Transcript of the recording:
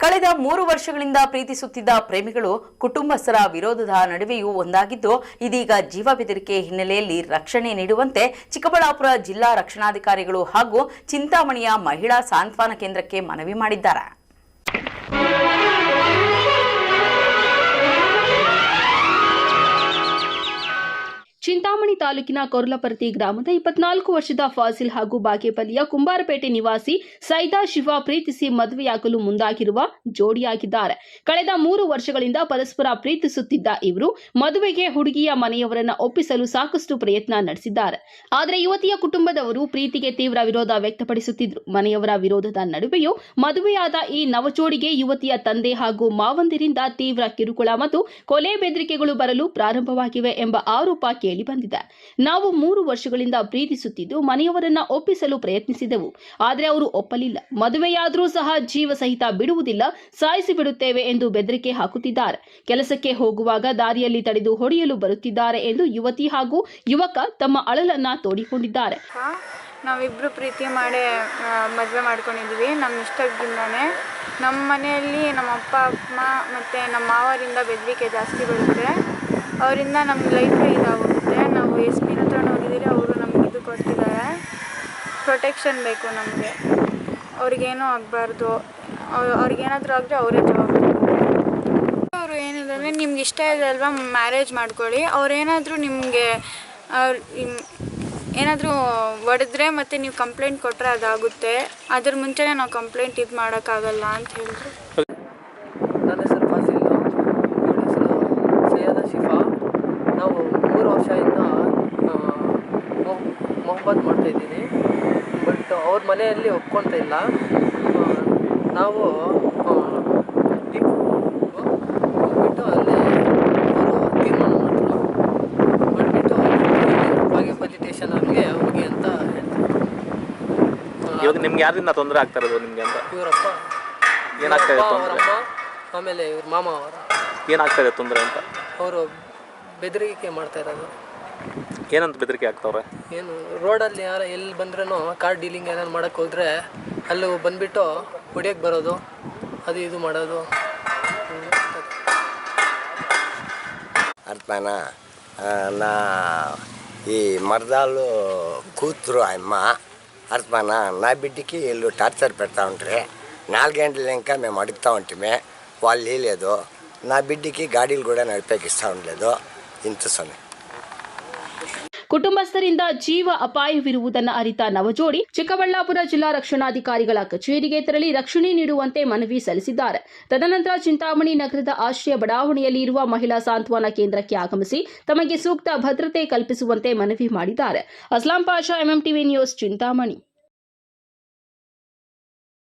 ಕಳೆದ 3 ವರ್ಷಗಳಿಂದ ಪ್ರೀತಿಸುತ್ತಿದ್ದ ಪ್ರೇಮಿಗಳು ಕುಟುಂಬಸ್ಥರ ವಿರೋಧದ ನಡುವೆಯೂ ಒಂದಾಗಿದ್ದು, ಇದೀಗ ಜೀವ ಬೆದರಿಕೆ ಹಿನ್ನೆಲೆಯಲ್ಲಿ ರಕ್ಷಣೆ ನೀಡುವಂತೆ ಚಿಕ್ಕಬಳ್ಳಾಪುರ ಜಿಲ್ಲಾ ರಕ್ಷಣಾಧಿಕಾರಿಗಳು ಹಾಗೂ ಚಿಂತಾಮಣಿಯ ಮಹಿಳಾ ಸಾಂತ್ವನ ಕೇಂದ್ರಕ್ಕೆ ಮನವಿ ಮಾಡಿದ್ದಾರೆ. ಚಿಂತಾಮಣಿ ತಾಲೂಕಿನ ಕೊರ್ಲಪರ್ತಿ ಗ್ರಾಮದ 24 ವರ್ಷದ ಫಾಸಿಲ್ ಹಾಗೂ ಬಾಗೇಪಲ್ಲಿಯ ಕುಂಬಾರಪೇಟೆ ನಿವಾಸಿ ಸೈದಾ ಶಿಫಾ ಪ್ರೀತಿಸಿ ಮದುವೆಯಾಗಲು ಮುಂದಾಗಿರುವ ಜೋಡಿಯಾಗಿದ್ದಾರೆ. ಕಳೆದ 3 ವರ್ಷಗಳಿಂದ ಪರಸ್ಪರ ಪ್ರೀತಿಸುತ್ತಿದ್ದ ಇವರು ಮದುವೆಗೆ ಹುಡುಗಿಯ ಮನೆಯವರನ್ನ ಒಪ್ಪಿಸಲು ಸಾಕಷ್ಟು ಪ್ರಯತ್ನ ನಡೆಸಿದ್ದಾರೆ. ಆದರೆ ಯುವತಿಯ ಕುಟುಂಬದವರು ಪ್ರೀತಿಗೆ ತೀವ್ರ ವಿರೋಧ ವ್ಯಕ್ತಪಡಿಸುತ್ತಿದ್ದರು. ಮನೆಯವರ ವಿರೋಧದ ನಡುವೆಯೂ ಮದುವೆಯಾದ ಈ ನವಜೋಡಿಗೆ ಯುವತಿಯ ತಂದೆ ಹಾಗೂ ಮಾವಂದಿರಿಂದ ತೀವ್ರ ಕಿರುಕುಳ ಮತ್ತು ಕೊಲೆ ಬೆದರಿಕೆಗಳು ಬರಲು ಪ್ರಾರಂಭವಾಗಿವೆ ಎಂಬ ಆರೋಪ ಬಂದಿದೆ. ನಾವು 3 ವರ್ಷಗಳಿಂದ ಪ್ರೀತಿಸುತ್ತಿದ್ದು ಮನೆಯವರನ್ನ ಒಪ್ಪಿಸಲು ಪ್ರಯತ್ನಿಸಿದೆವು. ಆದರೆ ಅವರು ಒಪ್ಪಲಿಲ್ಲ. ಮದುವೆಯಾದರೂ ಸಹ ಜೀವ ಸಹಿತ ಬಿಡುವುದಿಲ್ಲ, ಸಾಯಿಸಿ ಬಿಡುತ್ತೇವೆ ಎಂದು ಬೆದರಿಕೆ ಹಾಕುತ್ತಿದ್ದಾರೆ. ಕೆಲಸಕ್ಕೆ ಹೋಗುವಾಗ ದಾರಿಯಲ್ಲಿ ತಡೆದು ಹೊಡೆಯಲು ಬರುತ್ತಿದ್ದಾರೆ ಎಂದು ಯುವತಿ ಹಾಗೂ ಯುವಕ ತಮ್ಮ ಅಳಲನ್ನ ತೋಡಿಕೊಂಡಿದ್ದಾರೆ. ನಾವಿಬ್ರು ಪ್ರೀತಿ ಮಾಡಿ ಮದುವೆ ಮಾಡ್ಕೊಂಡಿದ್ವಿ. ನಮ್ಮ ಇಷ್ಟದಿಂದಾನೆ. ನಮ್ಮ ಮನೆಯಲ್ಲಿ ನಮ್ಮ ಅಪ್ಪ ಅಮ್ಮ ಮತ್ತು ನಮ್ಮ ಮಾವರಿಂದ ಬೆದರಿಕೆ ಜಾಸ್ತಿ ಬರುತ್ತೆ. ಅವರಿಂದ ನಮ್ಮ ಲೈಫ್ ಇದಾಗುತ್ತೆ. ನಾವು SP ಹತ್ರ ಹೋಗಿದ್ದೀರಿ, ಅವರು ನಮ್ಗೆ ಇದು ಕೊಡ್ತಿದ್ದಾರೆ. ಪ್ರೊಟೆಕ್ಷನ್ ಬೇಕು ನಮಗೆ. ಅವ್ರಿಗೇನೂ ಆಗಬಾರ್ದು. ಅವ್ರಿಗೇನಾದರೂ ಆದರೆ ಅವರೇ ಜವಾಬ್ದಾರಿ. ಅವರು ಏನಿದೆ, ನಿಮ್ಗೆ ಇಷ್ಟ ಇದೆ ಅಲ್ವಾ, ಮ್ಯಾರೇಜ್ ಮಾಡ್ಕೊಳ್ಳಿ. ಅವ್ರೇನಾದರೂ ನಿಮಗೆ ಏನಾದರೂ ಹೊಡೆದ್ರೆ ಮತ್ತು ನೀವು ಕಂಪ್ಲೇಂಟ್ ಕೊಟ್ಟರೆ ಅದಾಗುತ್ತೆ. ಅದ್ರ ಮುಂಚೆನೇ ನಾವು ಕಂಪ್ಲೇಂಟ್ ಇದು ಮಾಡೋಕ್ಕಾಗಲ್ಲ ಅಂತ ಹೇಳಿದ್ರು. ನನ್ನ ಹೆಸರು ಫಾಸಿಲ್, ಇವಳ ಹೆಸರು ಸೈಯದಾ ಶಿಫಾ. ನಾವು 3 ವರ್ಷದಿಂದ ಮೊಹಬ್ಬತ್ ಮಾಡ್ತಾಯಿದ್ದೀನಿ. ಬಟ್ ಅವ್ರ ಮನೆಯಲ್ಲಿ ಒಪ್ಕೊಳ್ತಾ ಇಲ್ಲ. ನಾವು ಬಿಟ್ಟು ಅಲ್ಲಿ ಅವರು ತೀರ್ಮಾನ ಮಾಡಿಬಿಟ್ಟು ಬಾಗೇಪಲ್ಲಿ ಸ್ಟೇಷನ್ಗೆ ಹೋಗಿ ಅಂತ ಹೇಳ್ತಾರೆ. ಇವಾಗ ನಿಮ್ಗೆ ಯಾರಿಂದ ತೊಂದರೆ ಆಗ್ತಾ ಇರೋದು? ನಿಮಗೆ ಅಂತ ಇವರಪ್ಪ ಏನಾಗ್ತಾ ಇದೆ ತೊಂದರೆ? ಅವರಮ್ಮ, ಆಮೇಲೆ ಇವ್ರ ಮಾಮ ಅವರ ಏನಾಗ್ತಾ ಇದೆ ತೊಂದರೆ ಅಂತ? ಅವರು ಬೆದರಿಕೆ ಮಾಡ್ತಾ ಇರೋದು. ಏನಂತ ಬೆದರಿಕೆ ಆಗ್ತಾವ್ರೆ? ಏನು ರೋಡಲ್ಲಿ ಯಾರು ಎಲ್ಲಿ ಬಂದ್ರೂ ಕಾರ್ ಡೀಲಿಂಗ್ ಏನಾರು ಮಾಡೋಕ್ಕೆ ಹೋದರೆ ಅಲ್ಲಿ ಬಂದುಬಿಟ್ಟು ಹೊಡಿಯೋಕ್ಕೆ ಬರೋದು, ಅದು ಇದು ಮಾಡೋದು. ಅರ್ಥನ ನಾ ఈ మరదాలు కూతురు అమ్మ అర్థమాన నా బిడ్డకి వీళ్ళు టార్చర్ పెడతా ఉంటారు. 4 గంటలు ఇంకా మేము అడుగుతూ ఉంటామే, వాళ్ళు లేదు. నా బిడ్డకి గాడీలు కూడా నడిపేకిస్తూ ఉండలేదు. ಇಂಥ ಸಮಯ ಕುಟುಂಬಸ್ಥರಿಂದ ಜೀವ ಅಪಾಯವಿರುವುದನ್ನು ಅರಿತ ನವಜೋಡಿ ಚಿಕ್ಕಬಳ್ಳಾಪುರ ಜಿಲ್ಲಾ ರಕ್ಷಣಾಧಿಕಾರಿಗಳ ಕಚೇರಿಗೆ ತೆರಳಿ ರಕ್ಷಣೆ ನೀಡುವಂತೆ ಮನವಿ ಸಲ್ಲಿಸಿದ್ದಾರೆ. ತದನಂತರ ಚಿಂತಾಮಣಿ ನಗರದ ಆಶ್ರಯ ಬಡಾವಣೆಯಲ್ಲಿ ಇರುವ ಮಹಿಳಾ ಸಾಂತ್ವನ ಕೇಂದ್ರಕ್ಕೆ ಆಗಮಿಸಿ ತಮಗೆ ಸೂಕ್ತ ಭದ್ರತೆ ಕಲ್ಪಿಸುವಂತೆ ಮನವಿ ಮಾಡಿದ್ದಾರೆ. Aslam Pasha, MMTV news, Chintamani.